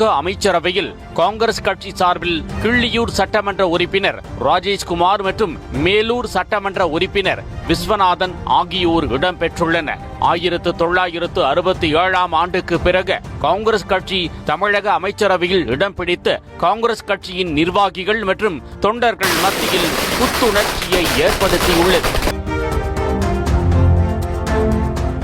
திமுக அமைச்சரவையில் காங்கிரஸ் கட்சி சார்பில் கிள்ளியூர் சட்டமன்ற உறுப்பினர் ராஜேஷ்குமார் மற்றும் மேலூர் சட்டமன்ற உறுப்பினர் விஸ்வநாதன் ஆகியோர் இடம்பெற்றுள்ளனர். 1967 ஆண்டுக்கு பிறகு காங்கிரஸ் கட்சி தமிழக அமைச்சரவையில் இடம் பிடித்து காங்கிரஸ் கட்சியின் நிர்வாகிகள் மற்றும் தொண்டர்கள் மத்தியில் புத்துணர்ச்சியை ஏற்படுத்தியுள்ளது.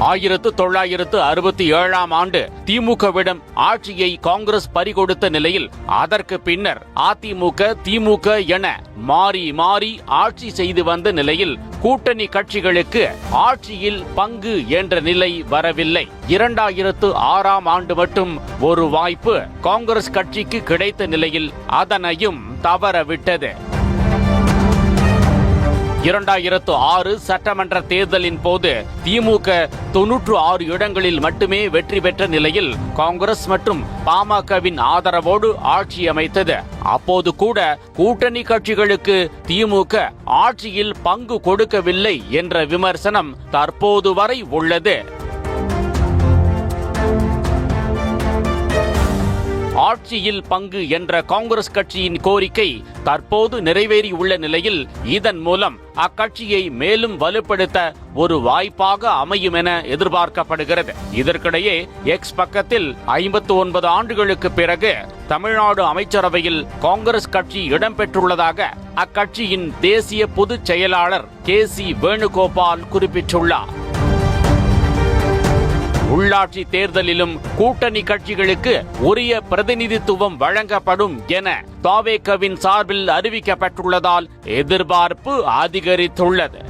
1967 ஆண்டு திமுகவிடம் ஆட்சியை காங்கிரஸ் பறிகொடுத்த நிலையில் அதற்கு பின்னர் அதிமுக திமுக என மாறி மாறி ஆட்சி செய்து வந்த நிலையில் கூட்டணி கட்சிகளுக்கு ஆட்சியில் பங்கு என்ற நிலை வரவில்லை. 2006 ஆண்டு மட்டும் ஒரு வாய்ப்பு காங்கிரஸ் கட்சிக்கு கிடைத்த நிலையில் அதனையும் தவறவிட்டது. 2006 சட்டமன்ற தேர்தலின் போது திமுக 96 இடங்களில் மட்டுமே வெற்றி பெற்ற நிலையில் காங்கிரஸ் மற்றும் பாமகவின் ஆதரவோடு ஆட்சி அமைத்தது. அப்போது கூட கூட்டணி கட்சிகளுக்கு திமுக ஆட்சியில் பங்கு கொடுக்கவில்லை என்ற விமர்சனம் தற்போது வரை உள்ளது. ஆட்சியில் பங்கு என்ற காங்கிரஸ் கட்சியின் கோரிக்கை தற்போது நிறைவேறியுள்ள நிலையில் இதன் மூலம் அக்கட்சியை மேலும் வலுப்படுத்த ஒரு வாய்ப்பாக அமையும் என எதிர்பார்க்கப்படுகிறது. இதற்கிடையே எக்ஸ் பக்கத்தில் 59 ஆண்டுகளுக்கு பிறகு தமிழ்நாடு அமைச்சரவையில் காங்கிரஸ் கட்சி இடம்பெற்றுள்ளதாக அக்கட்சியின் தேசிய பொதுச் செயலாளர் KC வேணுகோபால் குறிப்பிட்டுள்ளார். உள்ளாட்சி தேர்தலிலும் கூட்டணி கட்சிகளுக்கு உரிய பிரதிநிதித்துவம் வழங்கப்படும் என தாவேகவின் சார்பில் அறிவிக்கப்பட்டுள்ளதால் எதிர்பார்ப்பு அதிகரித்துள்ளது.